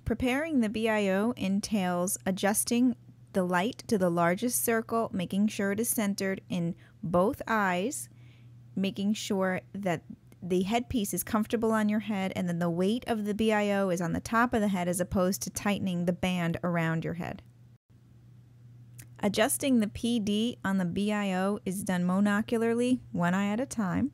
Preparing the BIO entails adjusting the light to the largest circle, making sure it is centered in both eyes, making sure that the headpiece is comfortable on your head, and then the weight of the BIO is on the top of the head as opposed to tightening the band around your head. Adjusting the PD on the BIO is done monocularly, one eye at a time.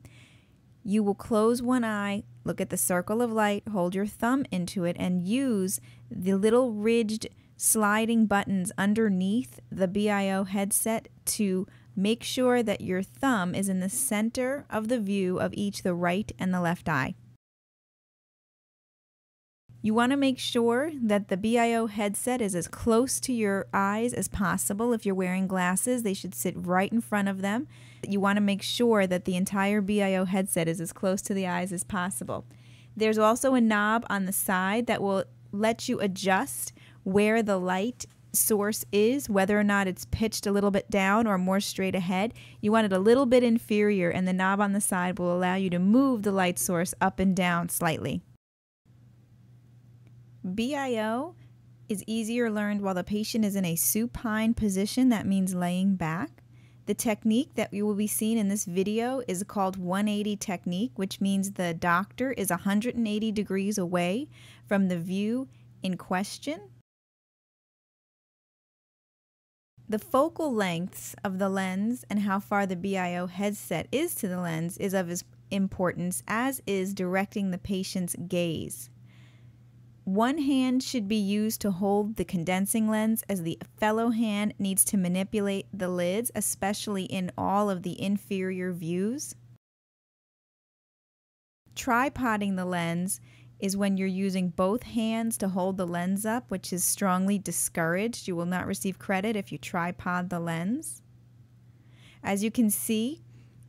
You will close one eye, look at the circle of light, hold your thumb into it, and use the little ridged sliding buttons underneath the BIO headset to make sure that your thumb is in the center of the view of each the right and the left eye. You want to make sure that the BIO headset is as close to your eyes as possible. If you're wearing glasses, they should sit right in front of them. You want to make sure that the entire BIO headset is as close to the eyes as possible. There's also a knob on the side that will let you adjust where the light source is, whether or not it's pitched a little bit down or more straight ahead. You want it a little bit inferior, and the knob on the side will allow you to move the light source up and down slightly. BIO is easier learned while the patient is in a supine position. That means laying back. The technique that you will be seeing in this video is called 180 technique, which means the doctor is 180 degrees away from the view in question. The focal lengths of the lens and how far the BIO headset is to the lens is of importance, as is directing the patient's gaze. One hand should be used to hold the condensing lens, as the fellow hand needs to manipulate the lids, especially in all of the inferior views. Tripoding the lens is when you're using both hands to hold the lens up, which is strongly discouraged. You will not receive credit if you tripod the lens. As you can see,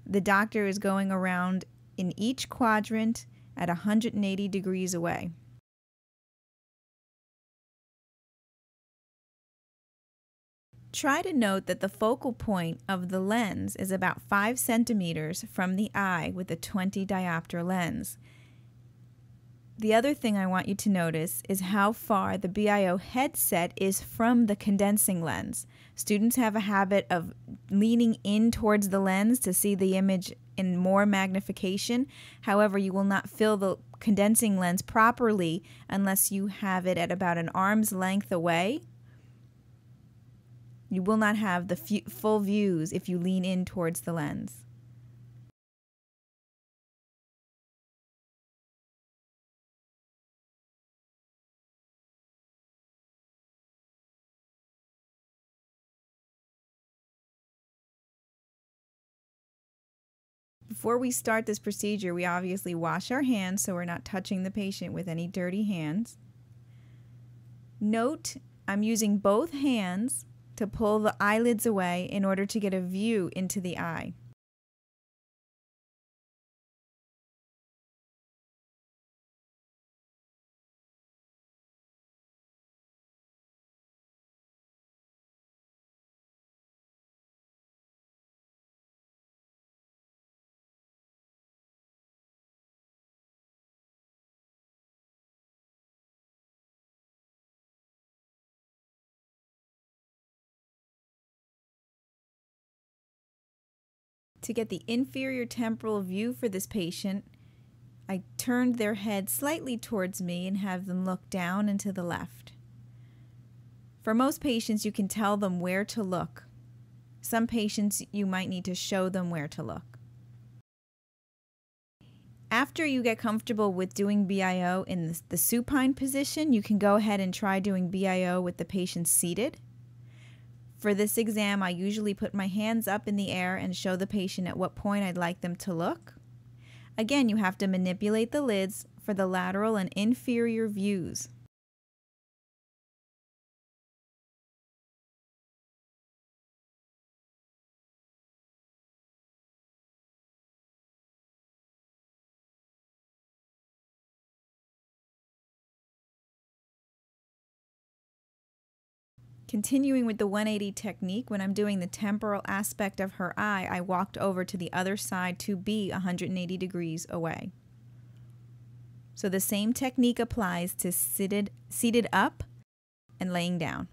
the doctor is going around in each quadrant at 180 degrees away. Try to note that the focal point of the lens is about 5 centimeters from the eye with a 20 diopter lens. The other thing I want you to notice is how far the BIO headset is from the condensing lens. Students have a habit of leaning in towards the lens to see the image in more magnification. However, you will not fill the condensing lens properly unless you have it at about an arm's length away. You will not have the full views if you lean in towards the lens. Before we start this procedure, we obviously wash our hands so we're not touching the patient with any dirty hands. Note, I'm using both hands to pull the eyelids away in order to get a view into the eye. To get the inferior temporal view for this patient, I turned their head slightly towards me and have them look down and to the left. For most patients, you can tell them where to look. Some patients, you might need to show them where to look. After you get comfortable with doing BIO in the supine position, you can go ahead and try doing BIO with the patient seated. For this exam, I usually put my hands up in the air and show the patient at what point I'd like them to look. Again, you have to manipulate the lids for the lateral and inferior views. Continuing with the 180 technique, when I'm doing the temporal aspect of her eye, I walked over to the other side to be 180 degrees away. So the same technique applies to seated up and laying down.